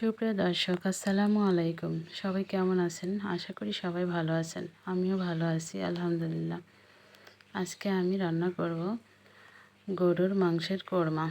সুপ্রিয় দর্শক, আসসালামু আলাইকুম। সবাই কেমন আছেন? আশা করি সবাই ভালো আছেন। আমিও ভালো আছি, আলহামদুলিল্লাহ। আজকে আমি রান্না করব গরুর মাংসের কোরমা।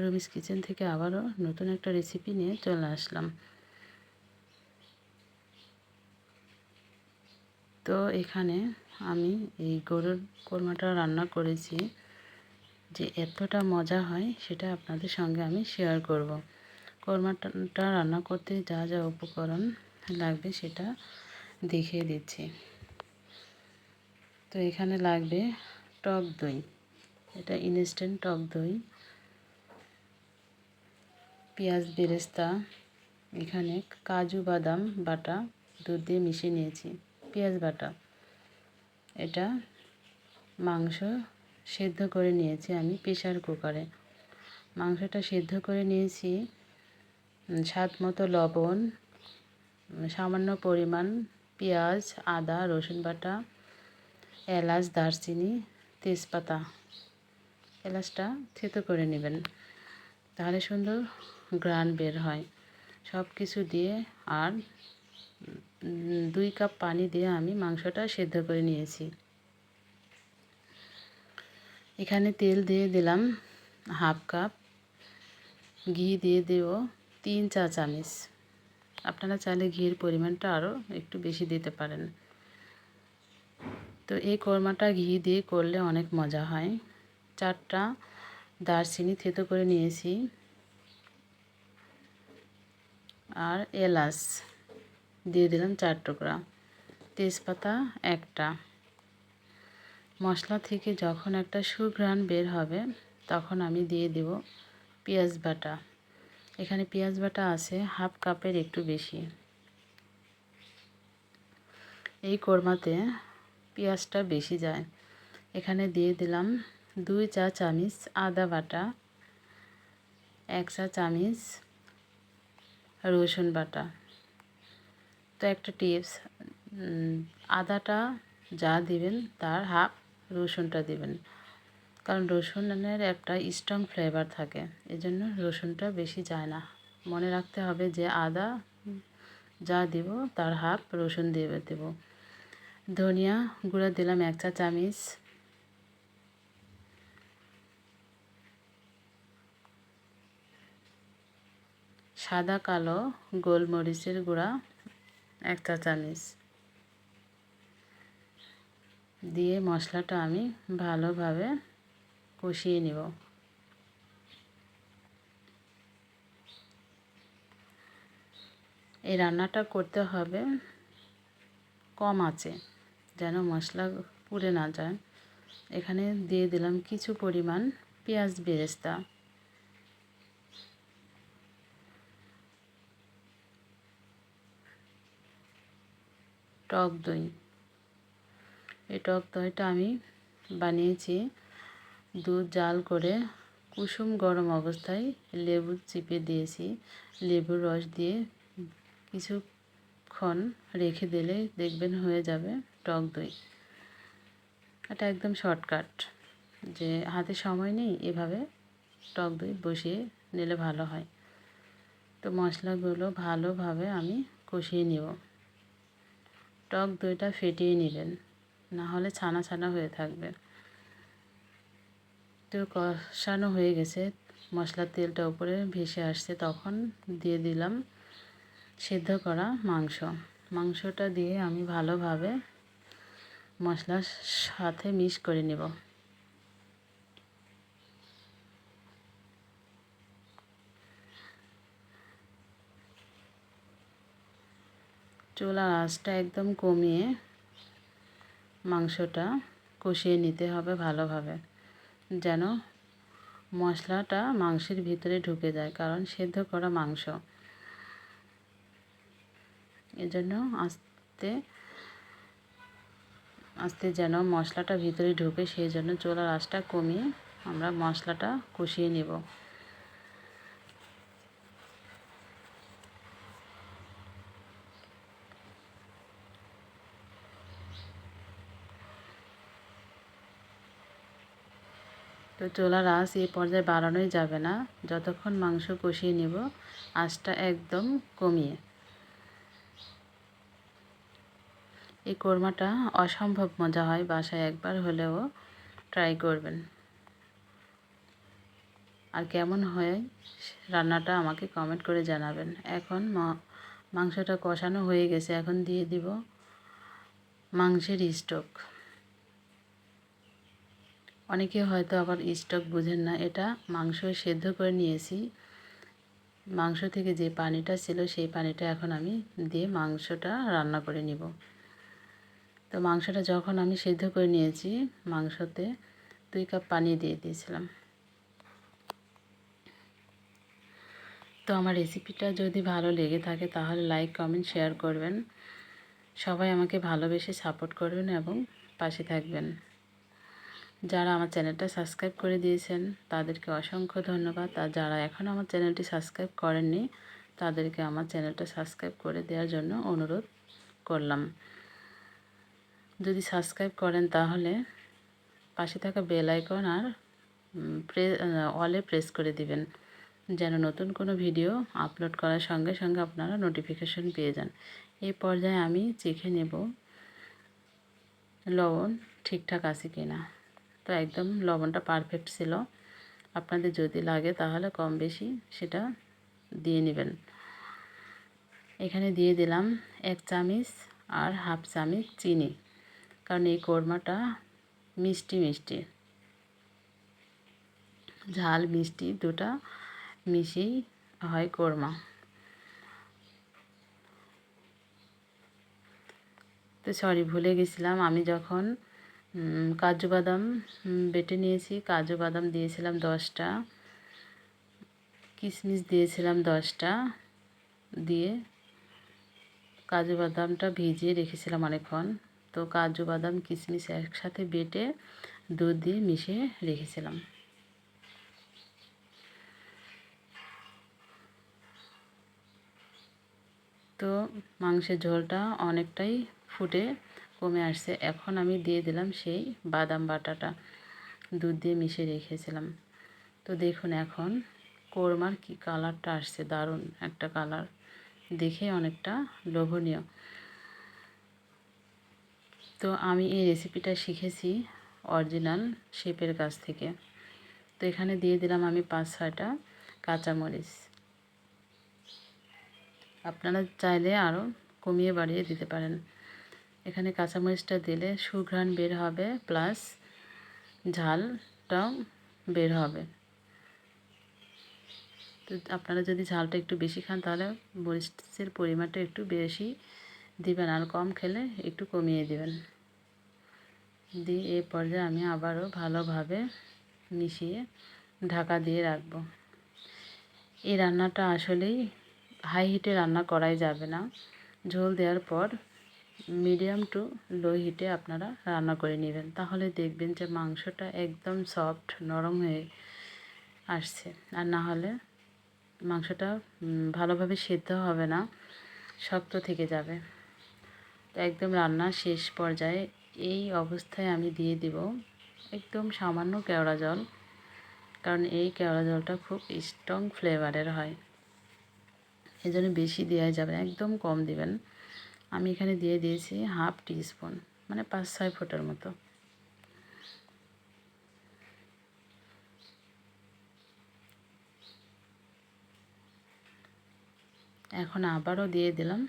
রুমিস কিচেন থেকে আবারও নতুন একটা রেসিপি নিয়ে চলে আসলাম। তো এখানে আমি এই গরুর কোরমাটা রান্না করেছি, যে এতটা মজা হয় সেটা আপনাদের সঙ্গে আমি শেয়ার করব। কোরমাটা রান্না করতে যা যা উপকরণ লাগবে সেটা দেখিয়ে দিচ্ছি। তো এখানে লাগবে টক দই, এটা ইনস্ট্যান্ট টক দই, পেঁয়াজ বেরেস্তা, এখানে কাজু বাদাম বাটা দুধ দিয়ে মিশিয়ে নিয়েছি, পেঁয়াজ বাটা, এটা মাংস সেদ্ধ করে নিয়েছি আমি প্রেসার কুকারে। মাংসটা সেদ্ধ করে নিয়েছি, স্বাদ মতো লবণ, সামান্য পরিমাণ পেঁয়াজ, আদা, রসুন বাটা, এলাচ, দারচিনি, তেজপাতা। এলাচটা থেতো করে নেবেন, তাহলে সুন্দর ঘ্রাণ বের হয়। সব কিছু দিয়ে আর 2 কাপ পানি দিয়ে আমি মাংসটা সেদ্ধ করে নিয়েছি। এখানে তেল দিয়ে দিলাম হাফ কাপ, ঘি দিয়ে দেব 3 চা চামচ। আপনারা চাইলে ঘির পরিমাণটা আরও একটু বেশি দিতে পারেন। তো এই কোরমাটা ঘি দিয়ে করলে অনেক মজা হয়। 4টা দারচিনি থেতো করে নিয়েছি, আর এলাচ দিয়ে দিলাম 4 টুকরা, তেজপাতা একটা। মশলা থেকে যখন একটা সুঘ্রাণ বের হবে তখন আমি দিয়ে দেব পেঁয়াজ বাটা। এখানে পেঁয়াজ বাটা আছে হাফ কাপের একটু বেশি। এই কোরমাতে পেঁয়াজটা বেশি যায়। এখানে দিয়ে দিলাম 2 চা চামচ আদা বাটা, 1 চা চামচ রসুন বাটা। তো একটা টিপস, আদাটা যা দিবেন তার হাফ রসুনটা দিবেন, কারণ রসুনের একটা স্ট্রং ফ্লেভার থাকে, এজন্য রসুনটা বেশি যায় না। মনে রাখতে হবে যে আদা যা দিব তার হাফ রসুন দিয়ে দেব। ধনিয়া গুঁড়া দিলাম 1 চা চামচ, সাদা কালো গোলমরিচের গুঁড়া 1 চা চামচ দিয়ে মশলাটা আমি ভালোভাবে কষিয়ে নেব। এই রান্নাটা করতে হবে কম আঁচে, যেন মশলা পুড়ে না যায়। এখানে দিয়ে দিলাম কিছু পরিমাণ পেঁয়াজ বেরেস্তা, টক দই। এই টক দইটা আমি বানিয়েছি দুধ জাল করে কুসুম গরম অবস্থায় লেবু চিপে দিয়েছি, লেবুর রস দিয়ে কিছুক্ষণ রেখে দিলে দেখবেন হয়ে যাবে টক দই। এটা একদম শর্টকাট, যে হাতে সময় নেই, এভাবে টক দই বসিয়ে নিলে ভালো হয়। তো মশলাগুলো ভালোভাবে আমি কষিয়ে নেব। টক দইটা ফেটিয়ে নেবেন, না হলে ছানা ছানা হয়ে থাকবে। তো কষানো হয়ে গেছে, মশলার তেলটা উপরে ভেসে আসছে, তখন দিয়ে দিলাম সেদ্ধ করা মাংস। মাংসটা দিয়ে আমি ভালোভাবে মশলার সাথে মিক্স করে নেব। চুলার আঁচটা একদম কমিয়ে মাংসটা কষিয়ে নিতে হবে ভালোভাবে, যেন মশলাটা মাংসের ভিতরে ঢুকে যায়, কারণ সেদ্ধ করা মাংস। এজন্য আস্তে আস্তে যেন মশলাটা ভিতরে ঢুকে, সেই জন্য চুলার আঁচটা কমিয়ে আমরা মশলাটা কষিয়ে নেব। তো চুলার আঁচ এই পর্যায়ে বাড়ানোই যাবে না, যতক্ষণ মাংস কষিয়ে নেব আঁচটা একদম কমিয়ে। এই কোরমাটা অসম্ভব মজা হয়, বাসায় একবার হলেও ট্রাই করবেন। আর কেমন হয় রান্নাটা আমাকে কমেন্ট করে জানাবেন। এখন মাংসটা কষানো হয়ে গেছে, এখন দিয়ে দিব মাংসের স্টক। অনেকে হয়তো আবার স্টক বুঝেন না, এটা মাংস সেদ্ধ করে নিয়েছি, মাংস থেকে যে পানিটা ছিল সেই পানিটা এখন আমি দিয়ে মাংসটা রান্না করে নিব। তো মাংসটা যখন আমি সেদ্ধ করে নিয়েছি, মাংসতে 2 কাপ পানি দিয়ে দিয়েছিলাম। তো আমার রেসিপিটা যদি ভালো লেগে থাকে তাহলে লাইক কমেন্ট শেয়ার করবেন। সবাই আমাকে ভালোবেসে সাপোর্ট করবেন এবং পাশে থাকবেন। যারা আমার চ্যানেলটা সাবস্ক্রাইব করে দিয়েছেন তাদেরকে অসংখ্য ধন্যবাদ। আর যারা এখনও আমার চ্যানেলটি সাবস্ক্রাইব করেননি তাদেরকে আমার চ্যানেলটা সাবস্ক্রাইব করে দেওয়ার জন্য অনুরোধ করলাম। যদি সাবস্ক্রাইব করেন তাহলে পাশে থাকা বেল আইকন আর অলে প্রেস করে দিবেন, যেন নতুন কোনো ভিডিও আপলোড করার সঙ্গে সঙ্গে আপনারা নোটিফিকেশন পেয়ে যান। এই পর্যায়ে আমি চেখে নেব লবণ ঠিকঠাক আছে কিনা। তো একদম লবণটা পারফেক্ট ছিল। আপনাদের যদি লাগে তাহলে কম বেশি সেটা দিয়ে নেবেন। এখানে দিয়ে দিলাম 1 চামচ আর হাফ চামচ চিনি, কারণ এই কোরমাটা মিষ্টি মিষ্টি, ঝাল মিষ্টি দুটা মিশিয়েই হয় কোরমা। তো সরি, ভুলে গেছিলাম, আমি যখন কাজু বাদাম বেটে নিয়েছি, কাজু বাদাম দিয়েছিলাম 10টা, কিশমিশ দিয়েছিলাম 10টা, দিয়ে কাজু বাদামটা ভিজিয়ে রেখেছিলাম অনেকক্ষণ। তো কাজু বাদাম কিশমিশ একসাথে বেটে দুধ দিয়ে মিশিয়ে রেখেছিলাম। তো মাংসের ঝোলটা অনেকটাই ফুটে কমে আসছে। এখন আমি দিয়ে দিলাম সেই বাদাম বাটাটা, দুধ দিয়ে মিশিয়ে রেখেছিলাম। তো দেখুন এখন কোরমার কি কালারটা আসছে, দারুণ একটা কালার, দেখে অনেকটা লোভনীয়। তো আমি এই রেসিপিটা শিখেছি অরিজিনাল শেফের কাছ থেকে। তো এখানে দিয়ে দিলাম আমি 5-6টা কাঁচামরিচ। আপনারা চাইলে আরও কমিয়ে বাড়িয়ে দিতে পারেন। এখানে কাঁচামরিচটা দিলে সুঘ্রাণ বের হবে, প্লাস ঝালটাও বের হবে। তো আপনারা যদি ঝালটা একটু বেশি খান তাহলে মরিচের পরিমাণটা একটু বেশি দিবেন, আর কম খেলে একটু কমিয়ে দিবেন। দিয়ে এই পর্যায়ে আমি আবারও ভালোভাবে মিশিয়ে ঢাকা দিয়ে রাখব। এই রান্নাটা আসলেই হাই হিটে রান্না করাই যাবে না। ঝোল দেওয়ার পর মিডিয়াম টু লো হিটে আপনারা রান্না করে নেবেন, তাহলে দেখবেন যে মাংসটা একদম সফট নরম হয়ে আসছে। আর না হলে মাংসটা ভালোভাবে সেদ্ধ হবে না, শক্ত থেকে যাবে। তো একদম রান্নার শেষ পর্যায়ে এই অবস্থায় আমি দিয়ে দিব একদম সামান্য কেওড়া জল, কারণ এই কেওড়া জলটা খুব স্ট্রং ফ্লেভারের হয়, এজন্য বেশি দেওয়া যাবে না, একদম কম দিবেন। আমি এখানে দিয়ে দিয়েছি হাফ টিস্পুন, মানে 5-6 ফোঁটার মতো। এখন আবারও দিয়ে দিলাম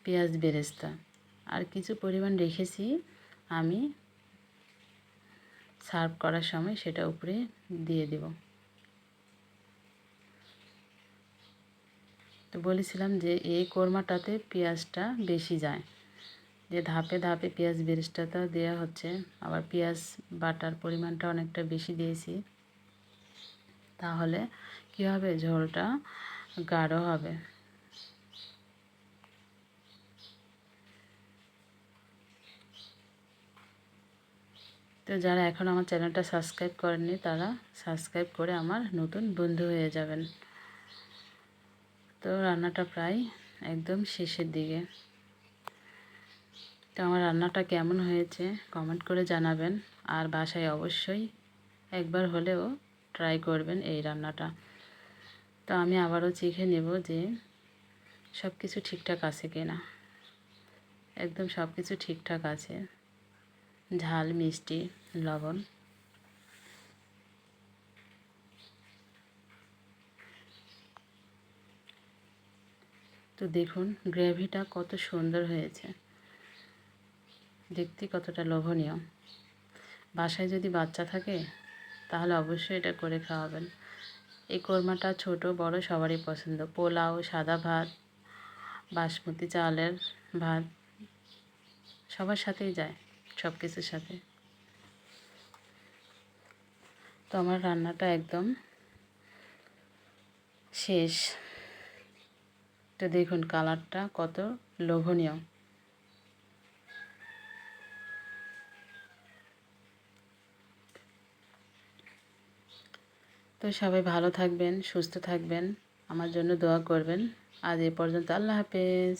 পেঁয়াজ বেরেস্তা, আর কিছু পরিমাণ রেখেছি আমি সার্ভ করার সময় সেটা উপরে দিয়ে দেব। তো বলেছিলাম যে এই কোরমাটাতে পেঁয়াজটা বেশি যায়, যে ধাপে ধাপে পেঁয়াজ বেরেস্তাটা দেওয়া হচ্ছে, আবার পেঁয়াজ বাটার পরিমাণটা অনেকটা বেশি দিয়েছি, তাহলে কী হবে, ঝোলটা গাঢ় হবে। তো যারা এখন আমার চ্যানেলটা সাবস্ক্রাইব করেননি তারা সাবস্ক্রাইব করে আমার নতুন বন্ধু হয়ে যাবেন। তো রান্নাটা প্রায় একদম শেষের দিকে। তো আমার রান্নাটা কেমন হয়েছে কমেন্ট করে জানাবেন, আর বাসায় অবশ্যই একবার হলেও ট্রাই করবেন এই রান্নাটা। তো আমি আবারও চেখে নেব যে সব কিছু ঠিকঠাক আছে কিনা। একদম সব কিছু ঠিকঠাক আছে, ঝাল, মিষ্টি, লবণ। তো দেখুন গ্রেভিটা কত সুন্দর হয়েছে, দেখতে কতটা লোভনীয়। বাসায় যদি বাচ্চা থাকে তাহলে অবশ্যই এটা করে খাওয়াবেন। এই কোরমাটা ছোট বড় সবারই পছন্দ। পোলাও, সাদা ভাত, বাসমতি চালের ভাত সবার সাথেই যায়, সব কিছুর সাথে। তো আমার রান্নাটা একদম শেষ। তো দেখুন কালারটা কত লোভনীয়। তো সবাই ভালো থাকবেন, সুস্থ থাকবেন, আমার জন্য দোয়া করবেন। আজ এ পর্যন্ত, আল্লাহ হাফেজ।